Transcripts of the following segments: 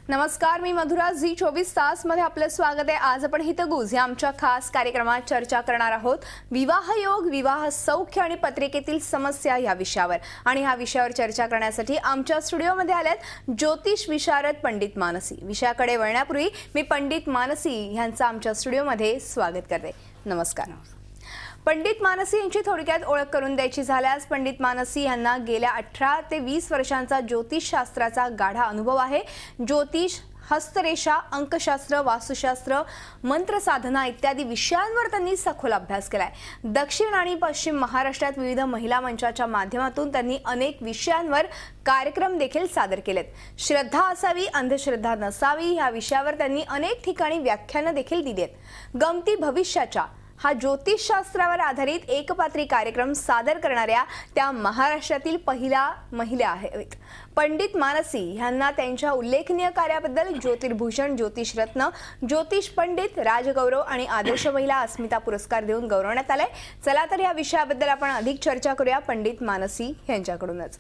नमस्कार, मी मधुरा. झी24 मध्ये आपलं स्वागत आहे. आज आपण हितगुज या आमच्या खास कार्यक्रमात चर्चा करणार आहोत विवाह योग, विवाह सौख्य आणि पत्रिकेतील समस्या या विषयावर. आणि ह्या विषयावर चर्चा करण्यासाठी आमच्या स्टुडिओमध्ये आलेत ज्योतिष विशारद पंडित मानसी. विषयाकडे वळण्यापूर्वी मी पंडित मानसी यांचं आमच्या स्टुडिओमध्ये स्वागत करते. नमस्कार. पंडित मानसी यांची थोडक्यात ओळख करून द्यायची झाल्यास, पंडित मानसी यांना गेल्या 18 ते 20 वर्षांचा ज्योतिषशास्त्राचा गाढा अनुभव आहे. ज्योतिष, हस्तरेषा, अंकशास्त्र, वास्तुशास्त्र, मंत्रसाधना इत्यादी विषयांवर त्यांनी सखोल अभ्यास केलाय. दक्षिण आणि पश्चिम महाराष्ट्रात विविध महिला मंचाच्या माध्यमातून त्यांनी अनेक विषयांवर कार्यक्रम देखील सादर केलेत. श्रद्धा असावी, अंधश्रद्धा नसावी ह्या विषयावर त्यांनी अनेक ठिकाणी व्याख्यानं देखील दिली आहेत. गमती भविष्याच्या हा ज्योतिषशास्त्रावर आधारित एकपात्री कार्यक्रम सादर करणाऱ्या त्या महाराष्ट्रातील पहिल्या महिला आहेत. पंडित मानसी यांना त्यांच्या उल्लेखनीय कार्याबद्दल ज्योतिर्भूषण, ज्योतिषरत्न, ज्योतिष पंडित, राजगौरव आणि आदर्श महिला अस्मिता पुरस्कार देऊन गौरवण्यात आलाय. चला तर या विषयाबद्दल आपण अधिक चर्चा करूया पंडित मानसी यांच्याकडूनच.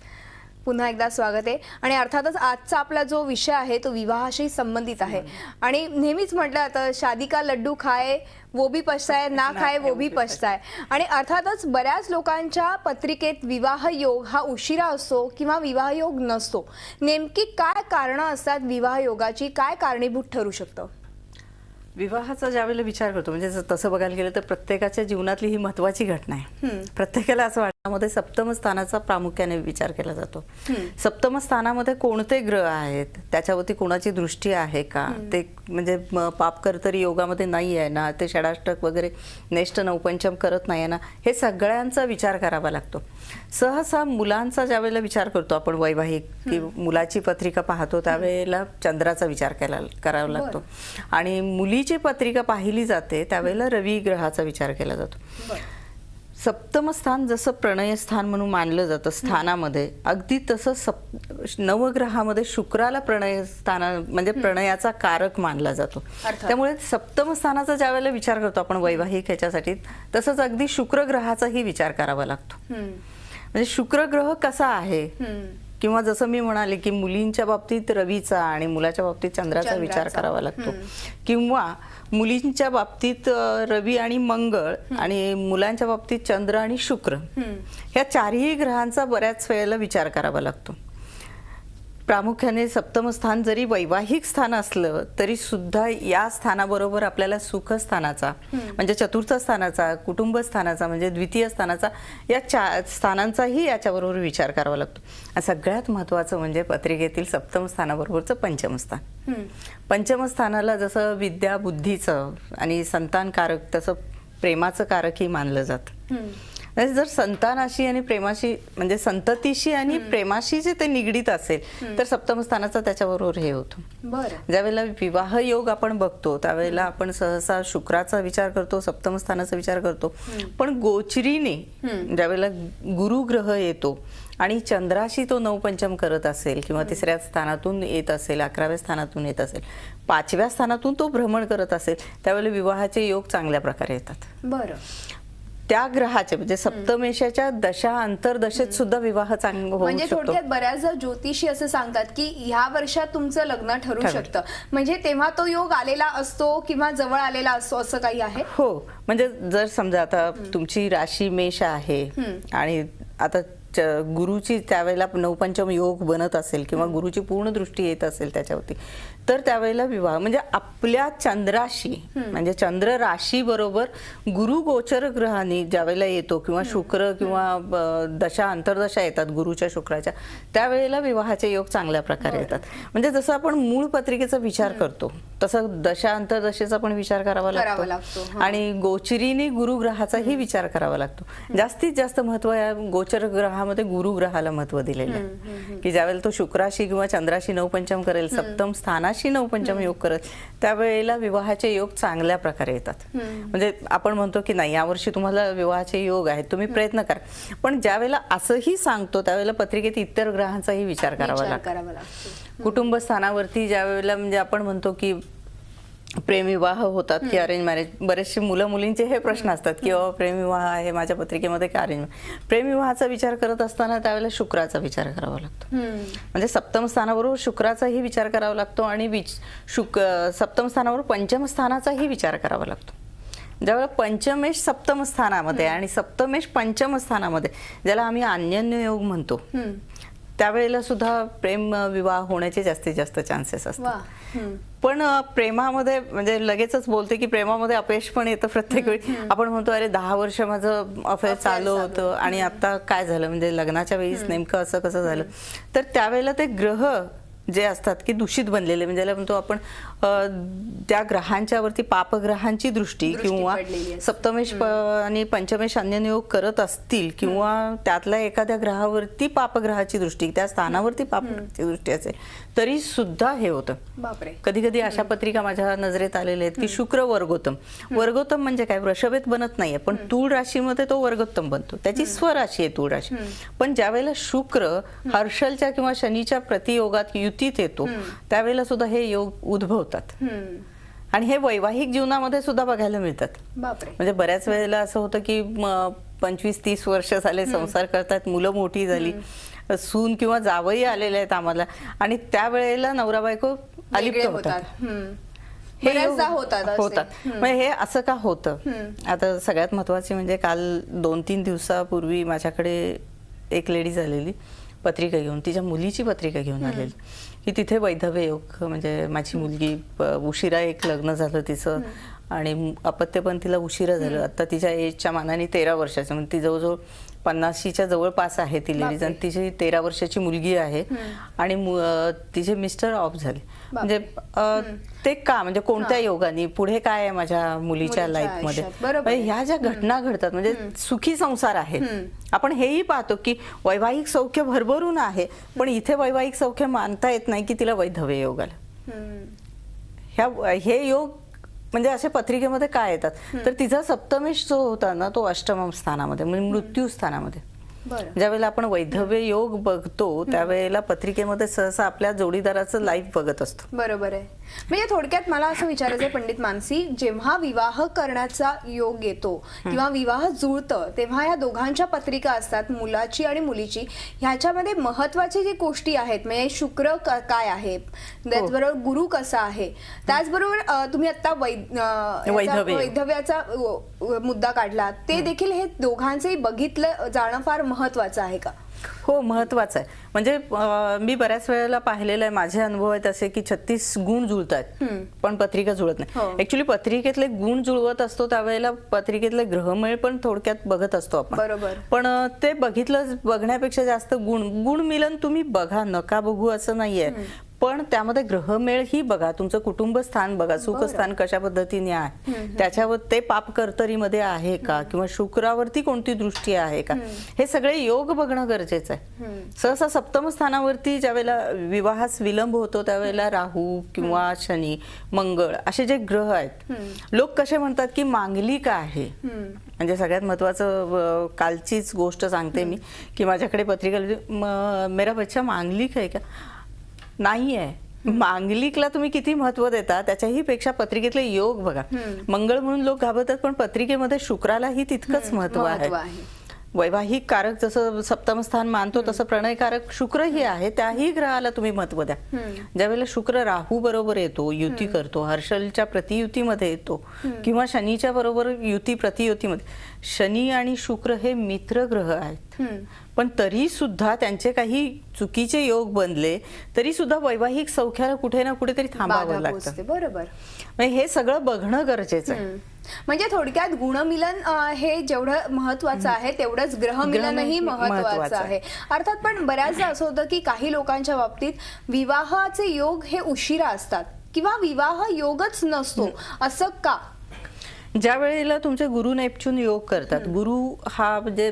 पुन्हा एकदा स्वागत आहे. आणि अर्थातच आजचा आपला जो विषय आहे तो विवाहाशी संबंधित आहे. आणि नेहमीच म्हटलं जातं शादी का लड्डू खाए वो भी पछताए, ना खाए वो भी पछताए. आणि अर्थातच बऱ्याच लोकांच्या पत्रिकेत विवाह योग हा उशिरा असतो किंवा विवाह योग नसतो. नेमकी काय कारणं असतात विवाह योगाची, काय कारणीभूत ठरू शकतं? विवाहाचा ज्यावेळेला विचार करतो म्हणजे तसं बघायला गेलं तर प्रत्येकाच्या जीवनातली ही महत्त्वाची घटना आहे. प्रत्येकाला असं वाटतं सप्तम स्थानाचा प्रामुख्याने विचार केला जातो. सप्तम स्थानामध्ये कोणते ग्रह आहेत, त्याच्यावरती कोणाची दृष्टी आहे का, ते म्हणजे पाप कर्तरी योगामध्ये नाही आहे ना, ते षडाष्टक वगैरे नेष्ट नवपंचम करत नाही ना, हे सगळ्यांचा विचार करावा लागतो. सहसा मुलांचा ज्यावेळेला विचार करतो आपण वैवाहिक की मुलाची पत्रिका पाहतो त्यावेळेला चंद्राचा विचार करावा लागतो. आणि मुलीची पत्रिका पाहिली जाते त्यावेळेला रवी ग्रहाचा विचार केला जातो. सप्तम स्थान जसं प्रणय स्थान म्हणून मानलं जातं स्थानामध्ये, अगदी तसं नवग्रहामध्ये शुक्राला प्रणय स्थान म्हणजे प्रणयाचा कारक मानला जातो. त्यामुळे सप्तम स्थानाचा ज्यावेळेला विचार करतो आपण वैवाहिक ह्याच्यासाठी, तसंच अगदी शुक्र ग्रहाचाही विचार करावा लागतो. म्हणजे शुक्र ग्रह कसा आहे, किंवा जसं मी म्हणाले की मुलींच्या बाबतीत रवीचा आणि मुलाच्या बाबतीत चंद्राचा विचार करावा लागतो, किंवा मुलींच्या बाबतीत रवी आणि मंगळ आणि मुलांच्या बाबतीत चंद्र आणि शुक्र, ह्या चारही ग्रहांचा बऱ्याच वेळेला विचार करावा लागतो. प्रामुख्याने सप्तम स्थान जरी वैवाहिक स्थान असलं तरी सुद्धा या स्थानाबरोबर आपल्याला सुख स्थानाचा म्हणजे चतुर्थ स्थानाचा, कुटुंब स्थानाचा म्हणजे द्वितीय स्थानाचा, या स्थानांचाही याच्याबरोबर विचार करावा लागतो. सगळ्यात महत्त्वाचं म्हणजे पत्रिकेतील सप्तम स्थानाबरोबरचं पंचम स्थान. पंचम स्थानाला जसं विद्या बुद्धीचं आणि संतानकारक तसं प्रेमाचं कारकही मानलं जातं. जर संतानाशी आणि प्रेमाशी म्हणजे संततीशी आणि प्रेमाशी जे ते निगडीत असेल तर सप्तम स्थानाचा त्याच्याबरोबर हे होतो. ज्यावेळेला विवाह योग आपण बघतो त्यावेळेला आपण सहसा शुक्राचा विचार करतो, सप्तम स्थानाचा विचार करतो. पण गोचरीने ज्यावेळेला गुरु ग्रह येतो आणि चंद्राशी तो नवपंचम करत असेल किंवा तिसऱ्या स्थानातून येत असेल, 11व्या स्थानातून येत असेल, 5व्या स्थानातून तो भ्रमण करत असेल, त्यावेळेला विवाहाचे योग चांगल्या प्रकारे येतात. बरं. त्या ग्रहाचे म्हणजे सप्तमेशाच्या दशा अंतर्दशेत सुद्धा विवाह चांगला होऊ शकतो. म्हणजे थोडक्यात बऱ्याच ज्योतिषी असं सांगतात की ह्या वर्षात तुमचं लग्न ठरू शकतं, म्हणजे तेव्हा तो योग आलेला असतो किंवा जवळ आलेला असतो, असं काही आहे? हो, म्हणजे जर समजा आता तुमची राशी मेष आहे आणि आता गुरुची त्यावेळेला नवपंचम योग बनत असेल किंवा गुरुची पूर्ण दृष्टी येत असेल त्याच्यावरती, तर त्यावेळेला विवाह म्हणजे आपल्या चंद्राशी म्हणजे चंद्र राशी बरोबर गुरु गोचर ग्रहाने ज्यावेळेला येतो किंवा शुक्र किंवा दशा अंतर्दशा येतात गुरुच्या शुक्राच्या, त्यावेळेला विवाहाचे योग चांगल्या प्रकारे येतात. म्हणजे जसं आपण मूळ पत्रिकेचा विचार करतो तसं दशा अंतर्दशेचा पण विचार करावा लागतो आणि गोचरीने गुरु ग्रहाचाही विचार करावा लागतो. जास्तीत जास्त महत्व या गोचर ग्रहामध्ये गुरु ग्रहाला महत्व दिलेलं आहे की ज्यावेळेला तो शुक्राशी किंवा चंद्राशी नवपंचम करेल, सप्तम स्थानाशी नवपंचम योग करत, त्यावेळेला विवाहाचे योग चांगल्या प्रकारे येतात. म्हणजे आपण म्हणतो की नाही यावर्षी तुम्हाला विवाहाचे योग आहेत, तुम्ही प्रयत्न करा. पण ज्यावेळेला असंही सांगतो त्यावेळेला पत्रिकेत इतर ग्रहांचाही विचार करावा लागतो. कुटुंब स्थानावरती ज्यावेळेला म्हणजे आपण म्हणतो की प्रेमविवाह होतात की अरेंज मॅरेज, बरेचसे मुलं मुलींचे हे प्रश्न असतात की प्रेमविवाह आहे माझ्या पत्रिकेमध्ये की अरेंज. प्रेमविवाहाचा विचार करत असताना त्यावेळेला शुक्राचा विचार करावा लागतो. म्हणजे सप्तम स्थानाबरोबर शुक्राचाही विचार करावा लागतो आणि सप्तम स्थानाबरोबर पंचम स्थानाचाही विचार करावा लागतो. ज्यावेळेला पंचमेश सप्तम स्थानामध्ये आणि सप्तमेश पंचम स्थानामध्ये, ज्याला आम्ही अन्योन्य योग म्हणतो, त्यावेळेला सुद्धा प्रेम विवाह होण्याचे जास्तीत जास्त चान्सेस असतात. पण प्रेमामध्ये म्हणजे लगेचच बोलते की प्रेमामध्ये अपयश पण येतं प्रत्येक वेळी. आपण म्हणतो अरे 10 वर्ष माझं अफेअर चालू होतं आणि आता काय झालं, म्हणजे लग्नाच्या वेळीच नेमकं असं कसं झालं. तर त्यावेळेला ते ग्रह जे असतात की दूषित बनलेले, म्हणजे म्हणतो आपण त्या ग्रहांच्या वरती पापग्रहांची दृष्टी किंवा सप्तमेश आणि पंचमेश अन्योन्य योग करत असतील किंवा त्यातल्या एखाद्या ग्रहावरती पापग्रहाची दृष्टी, त्या स्थानावरती पापग्रहाची दृष्टी असेल तरी सुद्धा हे होतं. कधी कधी अशा पत्रिका माझ्या नजरेत आलेल्या आहेत की शुक्र वर्गोत्तम. वर्गोत्तम म्हणजे काय, वृषभेत बनत नाहीये पण तूळ राशीमध्ये तो वर्गोत्तम बनतो, त्याची स्वराशी आहे तूळ राशी. पण ज्या वेळेला शुक्र हर्षलच्या किंवा शनीच्या प्रतियोगात युतीत येतो त्यावेळेला सुद्धा हे योग उद्भवतात. आणि हे वैवाहिक जीवनामध्ये सुद्धा बघायला मिळतात. म्हणजे बऱ्याच वेळेला असं होतं की 25-30 वर्ष झाले संसार करतात, मुलं मोठी झाली, सून किंवा जावई आलेले आहेत आम्हाला, आणि त्यावेळेला नवरा बायको अलिप्त होतात. हे होतात. म्हणजे हे असं का होतं. आता सगळ्यात महत्वाचे म्हणजे काल 2-3 दिवसापूर्वी माझ्याकडे एक लेडीज आलेली पत्रिका घेऊन, तिच्या मुलीची पत्रिका घेऊन आलेली की तिथे वैधव्य योग, म्हणजे माझी मुलगी उशिरा एक लग्न झालं तिचं आणि अपत्य पण तिला उशिरा झालं. आता तिच्या एजच्या मानाने 13 वर्षाचं, म्हणजे ती जवळजवळ 50च्या जवळपास आहे ती लेडीज, आणि तिची 13 वर्षाची मुलगी आहे आणि तिचे मिस्टर ऑफ झाले. म्हणजे ते का, म्हणजे कोणत्या योगाने, पुढे काय आहे माझ्या मुलीच्या लाईफमध्ये, ह्या ज्या घटना घडतात. म्हणजे सुखी संसार आहे, आपण हेही पाहतो की वैवाहिक सौख्य भरभरून आहे, पण इथे वैवाहिक सौख्य मानता येत नाही की तिला वैधव्य योग आला. हे योग म्हणजे अशा पत्रिकेमध्ये काय येतात, तर तिचा सप्तमेश जो होता ना तो अष्टम स्थानामध्ये, म्हणजे मृत्यू स्थानामध्ये. ज्यावेळेला आपण वैधव्य योग बघतो त्यावेळेला पत्रिकेमध्ये सहसा आपल्या जोडीदाराचं लाईफ बघत असतो. बरोबर आहे. म्हणजे थोडक्यात मला असं विचारायचंय पंडित मानसी, जेव्हा विवाह करण्याचा योग येतो किंवा विवाह जुळतं तेव्हा या दोघांच्या पत्रिका असतात, मुलाची आणि मुलीची, ह्याच्यामध्ये महत्वाची जी गोष्टी आहेत, म्हणजे शुक्र काय आहे, त्याचबरोबर गुरु कसा आहे, त्याचबरोबर तुम्ही आता वैधव्याचा मुद्दा काढला, ते देखील हे दोघांचेही बघितलं जाणं फार महत्वाचं आहे का? हो, महत्वाचं आहे. म्हणजे मी बऱ्याच वेळेला पाहिलेलं आहे, माझे अनुभव आहेत असे की 36 गुण जुळतात पण पत्रिका जुळत नाही. ऍक्च्युली पत्रिकेतले गुण जुळवत असतो त्यावेळेला पत्रिकेतले ग्रहमेळ पण थोडक्यात बघत असतो आपण. बरोबर. पण ते बघण्यापेक्षा जास्त गुण मिलन तुम्ही बघा, नका बघू असं नाहीये, पण त्यामध्ये ग्रहमेळ ही बघा, तुमचं कुटुंब स्थान बघा, सुखस्थान कशा पद्धतीने आहे, त्याच्यावर ते पाप कर्तरीमध्ये आहे का, किंवा शुक्रावरती कोणती दृष्टी आहे का, हे सगळे योग बघणं गरजेचं आहे. सहसा सप्तम स्थानावरती ज्यावेळेला विवाहास विलंब होतो त्यावेळेला राहू किंवा शनी, मंगळ असे जे ग्रह आहेत, लोक कसे म्हणतात की मांगलिक आहे. म्हणजे सगळ्यात महत्वाचं कालचीच गोष्ट सांगते मी की माझ्याकडे पत्रिका, मेरा बच्चा मांगलिक आहे का, नाही आहे. मांगलिकला तुम्ही किती महत्व देता त्याच्याही पेक्षा पत्रिकेतले योग बघा. मंगळ म्हणून लोक घाबरतात पण पत्रिकेमध्ये शुक्रालाही तितकंच महत्व आहे. वैवाहिक कारक जसं सप्तम स्थान मानतो तसं प्रणयकारक शुक्रही आहे, त्याही ग्रहाला तुम्ही महत्व द्या. ज्यावेळेला शुक्र राहू बरोबर येतो, युती करतो, हर्षलच्या प्रतियुतीमध्ये येतो किंवा शनीच्या बरोबर युती प्रतियुतीमध्ये, शनी आणि शुक्र हे मित्र ग्रह आहेत, पण तरी सुद्धा त्यांचे काही चुकीचे योग बनले तरी सुद्धा वैवाहिक सौख्याला कुठे ना कुठेतरी थांबावं लागतं. बरोबर. हे सगळं बघणं गरजेचं आहे. म्हणजे थोडक्यात गुणमिलन हे जेवढं महत्वाचं आहे तेवढंच ग्रहमिलनही महत्वाचं आहे अर्थात. पण बऱ्याचदा असं होतं की काही लोकांच्या बाबतीत विवाहाचे योग हे उशिरा असतात किंवा विवाह योगच नसतो, असं का? ज्या वेळेला तुमचे गुरु नेपच्यून योग करतात, गुरु हा म्हणजे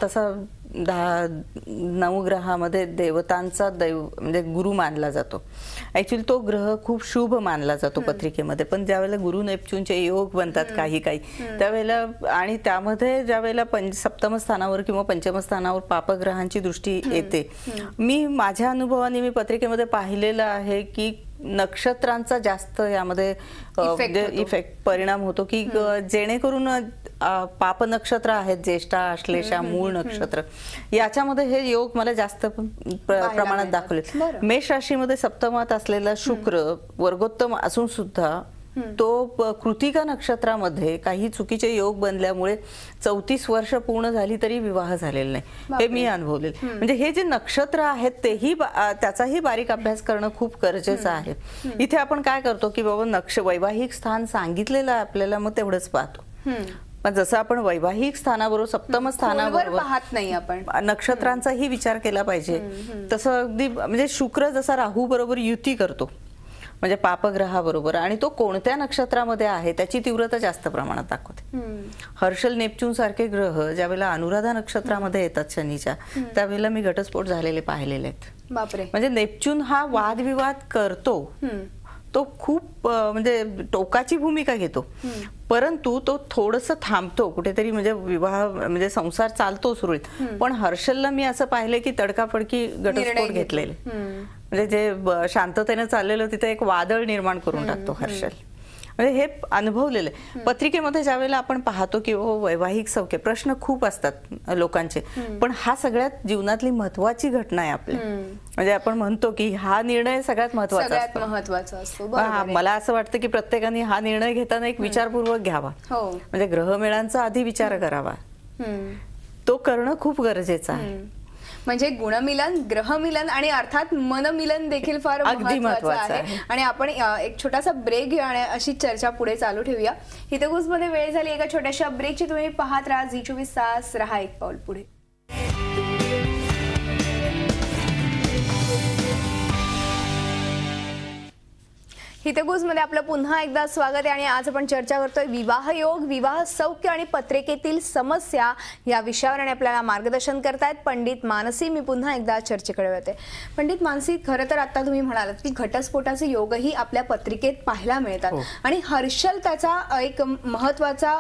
तसा 9 ग्रहामध्ये देवतांचा म्हणजे गुरु मानला जातो. ऍक्च्युली तो ग्रह खूप शुभ मानला जातो पत्रिकेमध्ये, पण ज्यावेळेला गुरु नेपच्यूनचे योग बनतात काही त्यावेळेला, आणि त्यामध्ये ज्यावेळेला सप्तम स्थानावर किंवा पंचम स्थानावर पापग्रहांची दृष्टी येते, मी माझ्या अनुभवाने मी पत्रिकेमध्ये पाहिलेलं आहे की नक्षत्रांचा जास्त यामध्ये म्हणजे होतो. इफेक्ट परिणाम होतो की जेणेकरून पाप नक्षत्र आहेत, ज्येष्ठा, आश्लेषा, मूळ नक्षत्र, याच्यामध्ये हे योग मला जास्त प्रमाणात मिळतात. दाखवले. बरं. मेष राशीमध्ये सप्तमात असलेला शुक्र वर्गोत्तम असून सुद्धा तो कृतिका नक्षत्रामध्ये काही चुकीचे योग बनल्यामुळे 34 वर्ष पूर्ण झाली तरी विवाह झालेला नाही. हे मी अनुभवलेलं. म्हणजे हे जे नक्षत्र आहेत तेही त्याचाही बारीक अभ्यास करणं खूप गरजेचं आहे. इथे आपण काय करतो की बाबा वैवाहिक स्थान सांगितलेलं आहे आपल्याला, मग तेवढंच पाहतो. पण जसं आपण वैवाहिक स्थानाबरोबर सप्तम स्थानाबरोबर पाहत नाही आपण, नक्षत्रांचाही विचार केला पाहिजे. तसं अगदी म्हणजे शुक्र जसा राहू बरोबर युती करतो म्हणजे पापग्रहाबरोबर, आणि तो कोणत्या नक्षत्रामध्ये आहे त्याची तीव्रता जास्त प्रमाणात दाखवते. हर्षल, नेपच्यून सारखे ग्रह ज्यावेळेला अनुराधा नक्षत्रामध्ये येतात शनीच्या, त्यावेळेला मी घटस्फोट झालेले पाहिलेले आहेत. बापरे. म्हणजे नेपच्यून हा वादविवाद करतो, तो खूप म्हणजे टोकाची भूमिका घेतो, परंतु तो थोडंसं थांबतो कुठेतरी, म्हणजे विवाह म्हणजे संसार चालतो सुरळीत. पण हर्षलला मी असं पाहिलं की तडकाफडकी घटस्फोट घेतलेले, म्हणजे जे शांततेने चाललेलं तिथे एक वादळ निर्माण करून टाकतो हर्षल. म्हणजे हे अनुभवलेलं आहे. पत्रिकेमध्ये ज्यावेळेला आपण पाहतो की वैवाहिक सौख्य प्रश्न खूप असतात लोकांचे, पण हा सगळ्यात जीवनातली महत्वाची घटना आहे आपल्या. म्हणजे आपण म्हणतो की हा निर्णय सगळ्यात महत्वाचा असतो. मला असं वाटतं की प्रत्येकाने हा निर्णय घेताना एक विचारपूर्वक घ्यावा. म्हणजे ग्रहमेळांचा आधी विचार करावा, तो करणं खूप गरजेचं आहे. म्हणजे गुणमिलन, ग्रहमिलन आणि अर्थात मनमिलन देखील फार महत्त्वाचं आहे. आणि आपण एक छोटासा ब्रेक घेऊया आणि अशी चर्चा पुढे चालू ठेवूया. हितगुज मध्ये वेळ झाली एका छोट्याशा ब्रेकची. तुम्ही पाहत राहा झी24 तास, रहा एक पाऊल पुढे. हितगुज मध्ये आपलं पुन्हा एकदा स्वागत आहे आणि आज आपण चर्चा करतोय विवाह योग, विवाह सौख्य आणि पत्रिकेतील समस्या या विषयावर. आणि आपल्याला मार्गदर्शन करतायत पंडित मानसी. मी पुन्हा एकदा चर्चेकडे वळते. पंडित मानसी, खरं तर आता तुम्ही म्हणालात की घटस्फोटाचे योगही आपल्या पत्रिकेत पाहायला मिळतात, आणि हर्षल त्याचा एक महत्वाचा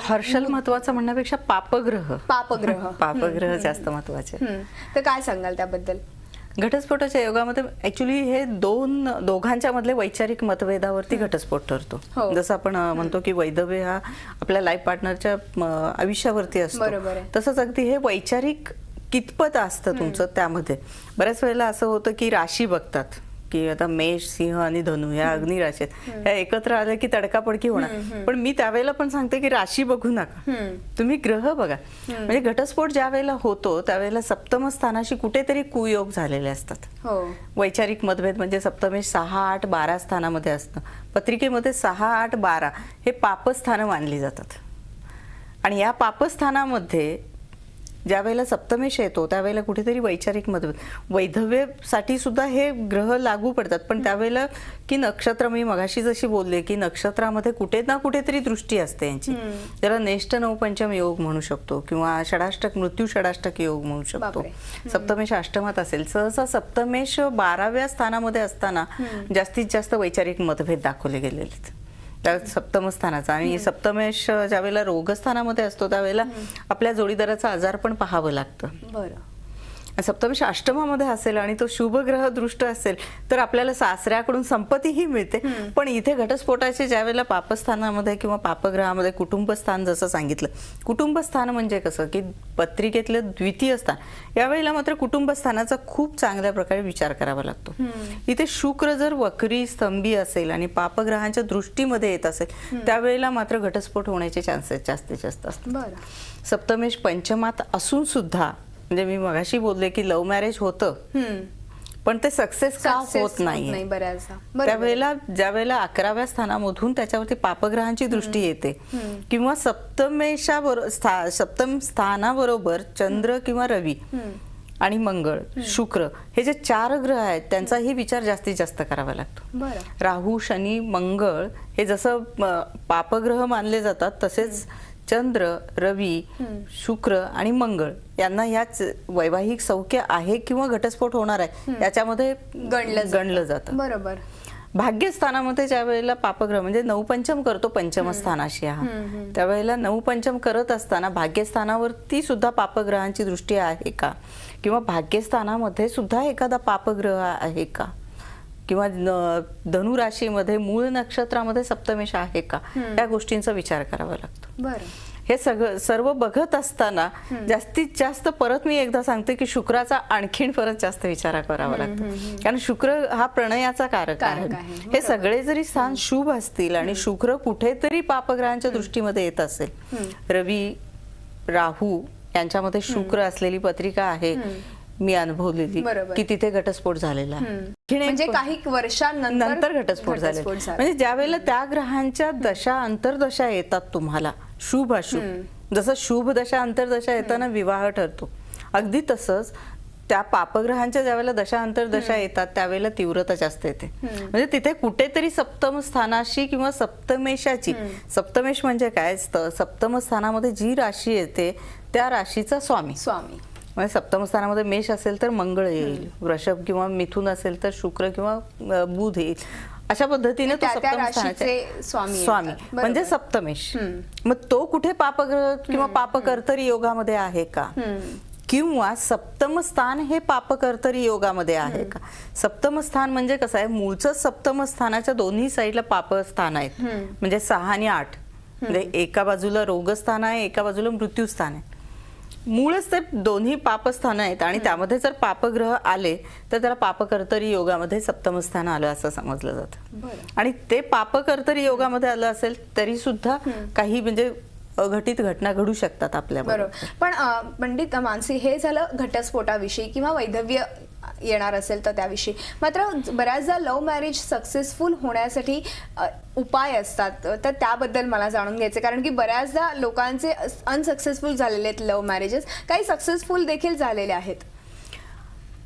हर्षल महत्वाचा म्हणण्यापेक्षा पापग्रह जास्त महत्वाचे. तर काय सांगाल त्याबद्दल? घटस्फोटाच्या योगामध्ये ऍक्च्युली हे दोघांच्या मधले वैचारिक मतभेदावरती घटस्फोट ठरतो. जसं आपण म्हणतो की वैधव्य हा आपल्या लाईफ पार्टनरच्या आयुष्यावरती असतो, तसंच अगदी हे वैचारिक कितपत असतं तुमचं त्यामध्ये. बऱ्याच वेळेला असं होतं की राशी बघतात की आता मेष, सिंह आणि धनु ह्या अग्नी राशी आहेत, ह्या एकत्र आल्या की तडकाफडकी होणार. पण मी त्यावेळेला पण सांगते की राशी बघू नका, तुम्ही ग्रह बघा. म्हणजे घटस्फोट ज्या वेळेला होतो त्यावेळेला सप्तम स्थानाशी कुठेतरी कुयोग झालेले असतात. वैचारिक मतभेद म्हणजे सप्तमेश 6, 8, 12 स्थानामध्ये असतं. पत्रिकेमध्ये 6, 8, 12 हे पापस्थानं मानली जातात. आणि या पापस्थानामध्ये ज्या वेळेला सप्तमेश येतो त्यावेळेला कुठेतरी वैचारिक मतभेद, वैधव्यासाठी सुद्धा हे ग्रह लागू पडतात. पण त्यावेळेला की नक्षत्र, मी मगाशी जशी बोलले की नक्षत्रामध्ये कुठे ना कुठेतरी दृष्टी असते यांची, त्याला नेष्ट नवपंचम योग म्हणू शकतो किंवा षडाष्टक, मृत्यू षडाष्टक योग म्हणू शकतो. सप्तमेश अष्टमात असेल, सहसा सप्तमेश 12व्या स्थानामध्ये असताना जास्तीत जास्त वैचारिक मतभेद दाखवले गेलेले आहेत सप्तम स्थानाचा. आणि सप्तमेश ज्यावेळेला रोगस्थानामध्ये असतो त्यावेळेला आपल्या जोडीदाराचा आजार पण पाहावं लागतं. बरं. सप्तमेश अष्टमामध्ये असेल आणि तो शुभ ग्रह दृष्ट असेल तर आपल्याला सासऱ्याकडून संपत्तीही मिळते. पण इथे घटस्फोटाचे ज्यावेळेला पापस्थानामध्ये किंवा पापग्रहामध्ये कुटुंबस्थान जसं सांगितलं, कुटुंबस्थान म्हणजे कसं की पत्रिकेतलं द्वितीय स्थान, यावेळेला मात्र कुटुंबस्थानाचा खूप चांगल्या प्रकारे विचार करावा लागतो. इथे शुक्र जर वक्री स्तंभी असेल आणि पापग्रहांच्या दृष्टीमध्ये येत असेल त्यावेळेला मात्र घटस्फोट होण्याचे चान्सेस जास्तीत जास्त असतात. सप्तमेश पंचमात असून सुद्धा, म्हणजे मी मगाशी बोलले की लव्ह मॅरेज होतं पण ते सक्सेस का होत नाही त्यावेळेला ज्यावेळेला 11व्या स्थानामधून त्याच्यावरती पापग्रहांची दृष्टी येते किंवा सप्तम स्थानाबरोबर चंद्र किंवा रवी आणि मंगळ, शुक्र हे जे 4 ग्रह आहेत त्यांचाही विचार जास्तीत जास्त करावा लागतो. राहू, शनी, मंगळ हे जसं पापग्रह मानले जातात तसेच चंद्र, रवी, शुक्र आणि मंगळ यांना याच वैवाहिक सौख्य आहे किंवा घटस्फोट होणार आहे याच्यामध्ये गणलं जातं. बरोबर. भाग्यस्थानामध्ये ज्या वेळेला पापग्रह म्हणजे नवपंचम करतो पंचम स्थानाशी हा, त्यावेळेला नवपंचम करत असताना भाग्यस्थानावरती सुद्धा पापग्रहांची दृष्टी आहे का किंवा भाग्यस्थानामध्ये सुद्धा एखादा पापग्रह आहे का, किंवा धनु राशीमध्ये मूळ नक्षत्रामध्ये सप्तमेश आहे का, या गोष्टींचा विचार करावा लागतो. बरं. हे सर्व बघत असताना जास्तीत जास्त परत मी एकदा सांगते की शुक्राचा आणखीन परत जास्त विचार करावा लागतो. कारण शुक्र हा प्रणयाचा कारक आहे. हे सगळे जरी स्थान शुभ असतील आणि शुक्र कुठेतरी पापग्रहांच्या दृष्टीमध्ये येत असेल, रवी राहू यांच्यामध्ये शुक्र असलेली पत्रिका आहे मी अनुभवलेली की तिथे घटस्फोट झालेला आहे. म्हणजे काही वर्षांनंतर घटस्फोट झालेला. म्हणजे ज्या वेळेला त्या ग्रहांच्या दशा अंतर्दशा येतात तुम्हाला शुभ अशुभ, जसं शुभ दशा अंतर्दशा येताना विवाह ठरतो, अगदी तसंच त्या पापग्रहांच्या ज्यावेळेला दशा अंतर्दशा येतात त्यावेळेला तीव्रता जास्त येते. म्हणजे तिथे कुठेतरी सप्तम स्थानाशी किंवा सप्तमेशाची, सप्तमेश म्हणजे काय, सप्तम स्थानामध्ये जी राशी येते त्या राशीचा स्वामी. म्हणजे सप्तम स्थानामध्ये मेष असेल तर मंगळ येईल, वृषभ किंवा मिथुन असेल तर शुक्र किंवा बुध येईल. अशा पद्धतीने तो सप्तम स्थानाचे स्वामी म्हणजे सप्तमेश. मग तो कुठे पापग्रह किंवा पापकर्तरी योगामध्ये आहे का, किंवा सप्तम स्थान हे पापकर्तरी योगामध्ये आहे का. सप्तम स्थान म्हणजे कसं आहे, मूळचं सप्तम स्थानाच्या दोन्ही साईडला पापस्थान आहेत. म्हणजे 6 आणि 8, म्हणजे एका बाजूला रोगस्थान आहे, एका बाजूला मृत्यूस्थान आहे. मूळच ते दोन्ही पापस्थान आहेत आणि त्यामध्ये जर पापग्रह आले तर त्याला पापकर्तरी योगामध्ये सप्तम स्थान आलं असं समजलं जातं. आणि ते पापकर्तरी योगामध्ये आलं असेल तरी सुद्धा काही म्हणजे अघटित घटना घडू शकतात आपल्या बरोबर. पण पंडित मानसी, हे झालं घटस्फोटाविषयी किंवा वैधव्य येणार असेल तर त्याविषयी. मात्र बऱ्याचदा लव्ह मॅरेज सक्सेसफुल होण्यासाठी उपाय असतात, तर त्याबद्दल मला जाणून घ्यायचं. कारण की बऱ्याचदा लोकांचे अनसक्सेसफुल झालेले आहेत लव्ह मॅरेजेस, काही सक्सेसफुल देखील झालेले आहेत.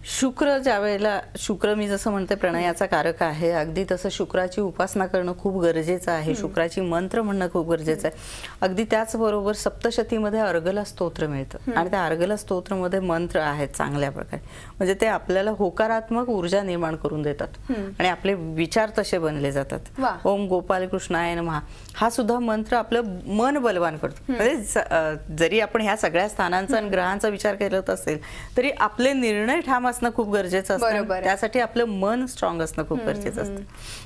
शुक्र ज्या वेळेला, शुक्र मी जसं म्हणते प्रणयाचा कारक आहे, अगदी तसं शुक्राची उपासना करणं खूप गरजेचं आहे, शुक्राची मंत्र म्हणणं खूप गरजेचं आहे. अगदी त्याचबरोबर सप्तशतीमध्ये अर्गला स्तोत्र मिळतं आणि त्या अर्गला स्तोत्रमध्ये मंत्र आहेत चांगल्या प्रकारे. म्हणजे ते आपल्याला होकारात्मक ऊर्जा निर्माण करून देतात आणि आपले विचार तसे बनले जातात. ओम गोपाल कृष्णाय नमः हा सुद्धा मंत्र आपलं मन बलवान करतो. म्हणजे जरी आपण ह्या सगळ्या स्थानांचा आणि ग्रहांचा विचार करत असेल तरी आपले निर्णय ठाम असणं खूप गरजेचं असतं. त्यासाठी आपलं मन स्ट्रॉंग असणं खूप गरजेचं असतं.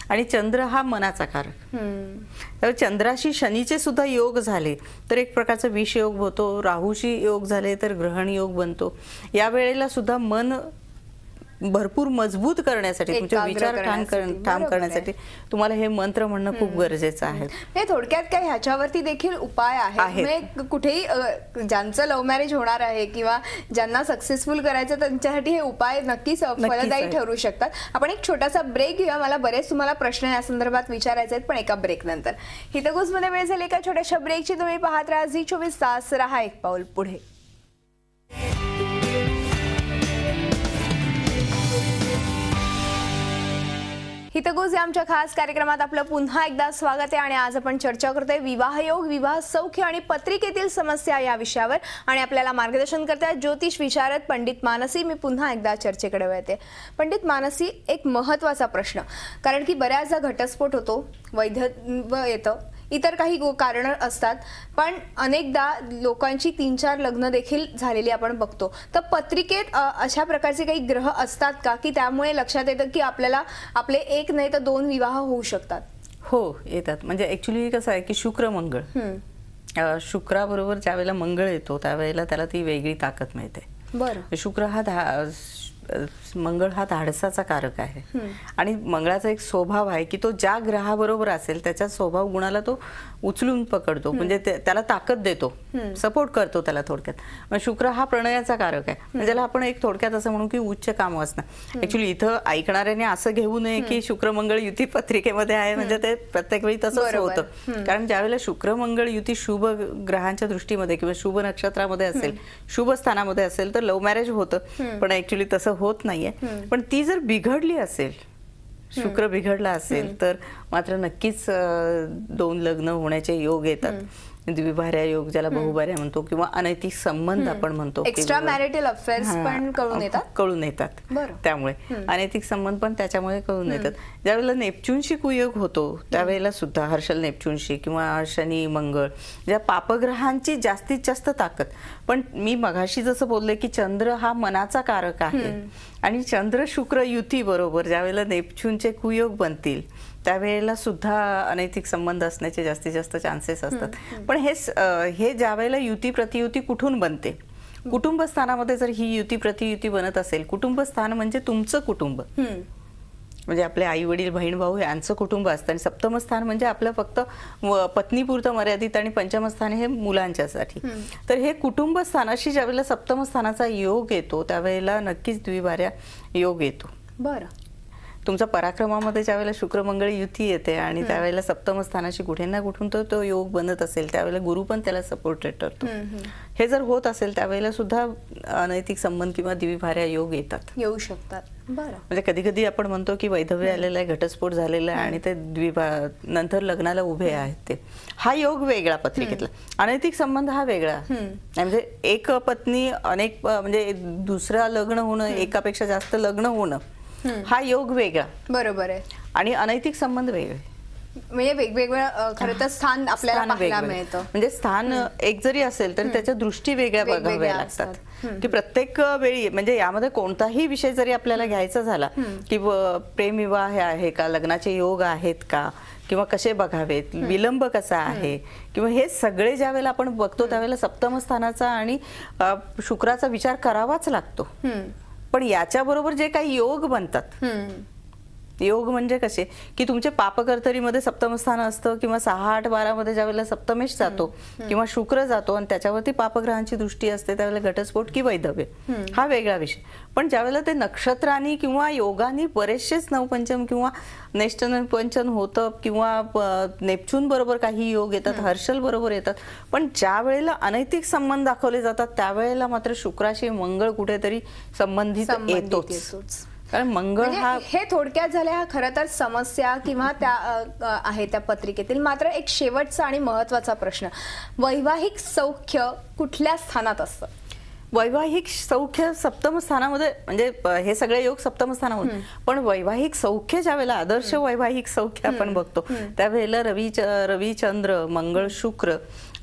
आणि चंद्र हा मनाचा कारक. चंद्राशी शनीचे सुद्धा योग झाले तर एक प्रकारचा विष योग होतो, राहूशी योग झाले तर ग्रहण योग बनतो. या वेळेला सुद्धा मन भरपूर मजबूत करण्यासाठी, तुमचे विचार ठाम करण्यासाठी तुम्हाला हे मंत्र म्हणणं खूप गरजेचं आहे. हे थोडक्यात काय ह्याच्यावरती देखील उपाय आहेत. कुठेही ज्यांचं लव्ह मॅरेज होणार आहे किंवा ज्यांना सक्सेसफुल करायचं त्यांच्यासाठी हे उपाय नक्कीच फलदायी ठरू शकतात. आपण एक छोटासा ब्रेक घेऊया. मला बरेच तुम्हाला प्रश्न या संदर्भात विचारायचे आहेत, पण एका ब्रेक नंतर. हितगुजमध्ये वेळ झाली एका छोट्याशा ब्रेकची. तुम्ही पाहत राहा झी24 तास, रहा एक पाऊल पुढे. हितगुज या आमच्या खास कार्यक्रमात आपलं पुन्हा एकदा स्वागत आहे. आणि आज आपण चर्चा करतोय विवाहयोग, विवाह सौख्य आणि पत्रिकेतील समस्या या विषयावर. आणि आपल्याला मार्गदर्शन करतायत ज्योतिष विशारद पंडित मानसी. मी पुन्हा एकदा चर्चेकडे वळते. पंडित मानसी, एक महत्त्वाचा प्रश्न, कारण की बऱ्याचदा घटस्फोट होतो, वैधव्य येतं, इतर काही कारण असतात, पण अनेकदा लोकांची 3-4 लग्न देखील झालेली आपण बघतो. तर पत्रिकेत अशा प्रकारचे काही ग्रह असतात का की त्यामुळे लक्षात येतं की आपल्याला आपले एक नाही तर 2 विवाह होऊ शकतात? हो, येतात. म्हणजे ऍक्च्युली कसं आहे की शुक्र मंगळ, शुक्राबरोबर ज्या वेळेला मंगळ येतो त्यावेळेला त्याला ती वेगळी ताकद मिळते. बरं. शुक्र मंगळ हा धाडसाचा कारक आहे आणि मंगळाचा एक स्वभाव आहे की तो ज्या ग्रहाबरोबर असेल त्याच्या स्वभाव गुणाला तो उचलून पकडतो. म्हणजे त्याला ताकद देतो, सपोर्ट करतो त्याला. थोडक्यात शुक्र हा प्रणयाचा कारक आहे. म्हणजे ज्याला आपण एक थोडक्यात असं म्हणू की उच्च काम असणं. ऍक्च्युली इथं ऐकणाऱ्याने असं घेऊ नये की शुक्र मंगळ युती पत्रिकेमध्ये आहे म्हणजे ते प्रत्येक वेळी तसंच होतं. कारण ज्यावेळेला शुक्र मंगळ युती शुभ ग्रहांच्या दृष्टीमध्ये किंवा शुभ नक्षत्रामध्ये असेल, शुभ स्थानामध्ये असेल तर लव्ह मॅरेज होतं. पण ऍक्च्युली तसं होत नाहीये. पण ती जर बिघडली असेल, शुक्र बिघडला असेल तर मात्र नक्कीच 2 लग्न होण्याचे योग येतात. द्विभार्या योग ज्याला बहुभार्या म्हणतो किंवा अनैतिक संबंध आपण म्हणतो. एक्स्ट्रा मॅरिटल अफेअर्स पण कळून येतात. बरं. त्यामुळे अनैतिक संबंध पण त्याच्यामुळे कळून येतात. ज्यावेळेला नेपच्यूनशी कुयोग होतो त्यावेळेला सुद्धा हर्षल नेपच्यूनशी किंवा शनी मंगळ ज्या पापग्रहांची जास्तीत जास्त ताकद. पण मी मघाशी जसं बोलले की चंद्र हा मनाचा कारक आहे आणि चंद्र शुक्र युती बरोबर ज्यावेळेला नेपच्यूनचे कुयोग बनतील त्यावेळेला सुद्धा अनैतिक संबंध असण्याचे जास्तीत जास्त चान्सेस असतात. पण हे ज्या वेळेला युती प्रतियुती कुठून बनते, कुटुंब स्थानामध्ये जर ही युती प्रतियुती बनत असेल, कुटुंब स्थान म्हणजे तुमचं कुटुंब, म्हणजे आपले आई वडील बहीण भाऊ यांचं कुटुंब असतं आणि सप्तम स्थान म्हणजे आपलं फक्त पत्नीपुरतं मर्यादित आणि पंचम स्थान हे मुलांच्यासाठी. तर हे कुटुंब स्थानाशी ज्यावेळेला सप्तम स्थानाचा योग येतो त्यावेळेला नक्कीच द्विभार्या योग येतो. बरं. तुमच्या पराक्रमामध्ये ज्यावेळेला शुक्र मंगळ युती येते आणि त्यावेळेला सप्तम स्थानाशी कुठे ना कुठून तो योग बनत असेल त्यावेळेला गुरु पण त्याला सपोर्टेड ठरतो. हे जर होत असेल त्यावेळेला सुद्धा अनैतिक संबंध किंवा द्विभार्या योग येऊ शकतात. बरं. म्हणजे कधी कधी आपण म्हणतो की वैधव्य आलेला आहे, घटस्फोट झालेला आहे आणि ते नंतर लग्नाला उभे आहेत ते. हा योग वेगळा पत्रिकेतला. अनैतिक संबंध हा वेगळा. म्हणजे एक पत्नी अनेक म्हणजे दुसरा लग्न होणं, एकापेक्षा जास्त लग्न होणं हा योग वेगळा. बरोबर आहे. आणि अनैतिक संबंध वेगळे. म्हणजे वेगवेगळं खरं तर स्थान आपल्याला पाहायला मिळतं. म्हणजे स्थान एक जरी असेल तरी त्याच्या दृष्टी वेगळ्या बघाव्या लागतात. की प्रत्येक वेळी म्हणजे यामध्ये कोणताही विषय जरी आपल्याला घ्यायचा झाला की प्रेमविवाह आहे का, लग्नाचे योग आहेत का, किंवा कसे बघावेत, विलंब कसा आहे, किंवा हे सगळे ज्या वेळेला आपण बघतो त्यावेळेला सप्तम स्थानाचा आणि शुक्राचा विचार करावाच लागतो. पण याच्या बरोबर जे काही योग बनतात, योग म्हणजे कसे की तुमचे पापकर्तरीमध्ये सप्तम स्थान असतं किंवा 6, 8, 12 मध्ये ज्यावेळेला सप्तमेश जातो किंवा शुक्र जातो आणि त्याच्यावरती पापग्रहांची दृष्टी असते त्यावेळेला घटस्फोट की वैधव्य हा वेगळा विषय. पण ज्यावेळेला ते नक्षत्रांनी किंवा योगानी बरेचसेच नवपंचम किंवा नेष्ट नवपंचम होतं किंवा नेपच्यून बरोबर काही योग येतात, हर्षल बरोबर येतात, पण ज्या वेळेला अनैतिक संबंध दाखवले जातात त्यावेळेला मात्र शुक्राशी मंगळ कुठेतरी संबंधित येतोच. कारण मंगळ हे थोडक्यात झाल्या खरं तर समस्या किंवा त्या आहे त्या पत्रिकेतील. मात्र एक शेवटचा आणि महत्वाचा प्रश्न, वैवाहिक सौख्य कुठल्या स्थानात असतं? वैवाहिक सौख्य सप्तम स्थानामध्ये, म्हणजे हे सगळे योग सप्तम स्थानामध्ये, पण वैवाहिक सौख्य ज्या वेळेला आदर्श वैवाहिक सौख्य आपण बघतो त्यावेळेला रवी चंद्र मंगळ शुक्र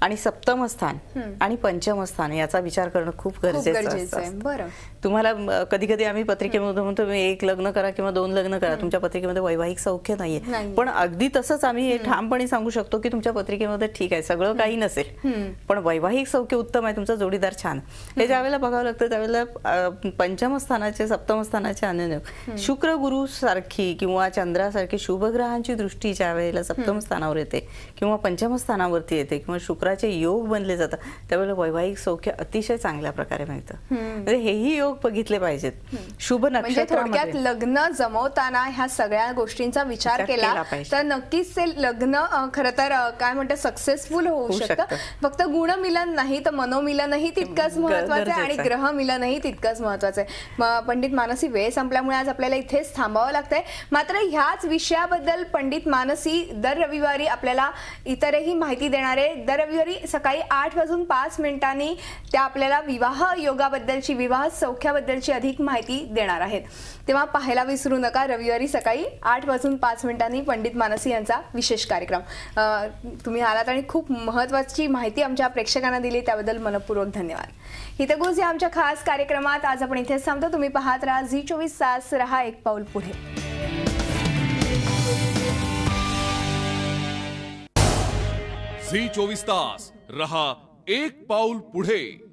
आणि सप्तम स्थान आणि पंचम स्थान याचा विचार करणं खूप गरजेचं आहे. बरं. तुम्हाला कधी कधी आम्ही पत्रिकेमध्ये म्हणतो एक लग्न करा किंवा 2 लग्न करा, तुमच्या पत्रिकेमध्ये वैवाहिक सौख्य नाहीये. पण अगदी तसंच आम्ही हे ठामपणे सांगू शकतो की तुमच्या पत्रिकेमध्ये ठीक आहे सगळं काही नसेल पण वैवाहिक सौख्य उत्तम आहे, तुमचा जोडीदार छान. हे ज्यावेळेला बघावं लागतं त्यावेळेला पंचम स्थानाचे सप्तम स्थानाचे अन्य शुक्र गुरु सारखी किंवा चंद्रासारखी शुभग्रहांची दृष्टी ज्या वेळेला सप्तम स्थानावर येते किंवा पंचम स्थानावरती येते किंवा शुक्राचे योग बनले जातात त्यावेळेला वैवाहिक सौख्य अतिशय चांगल्या प्रकारे मिळतं. म्हणजे हेही योग बघितले पाहिजेत. शुभ नक्षत्रामध्ये लग्न जमवताना ह्या सगळ्या गोष्टींचा विचार केला तर नक्कीच ते लग्न खरं तर काय म्हणतात सक्सेसफुल होऊ शकतं. फक्त गुणमिलन नाही तर मनोमिलनही तितकंच महत्वाचं आहे आणि ग्रहमिलनही तितकंच महत्वाचं आहे. पंडित मानसी, वेळ संपल्यामुळे आज आपल्याला इथेच थांबावं लागतंय. मात्र ह्याच विषयाबद्दल पंडित मानसी दर रविवारी आपल्याला इतरही माहिती देणारे, दर रविवारी सकाळी 8:05 त्या आपल्याला विवाह योगाबद्दलची, विवाह सौख्याबद्दलची अधिक माहिती देणार आहेत. तेव्हा पाहायला विसरू नका रविवारी सकाळी 8:05 पंडित मानसी यांचा विशेष कार्यक्रम. तुम्ही आलात आणि खूप महत्वाची माहिती आमच्या प्रेक्षकांना दिली त्याबद्दल मनपूर्वक धन्यवाद. हितगुज या आमच्या खास कार्यक्रमात आज आपण इथेच थांबतो. तुम्ही पाहत राहा झी24 तास, रहा एक पाऊल पुढे. झी24 तास, रहा एक पाऊल पुढे.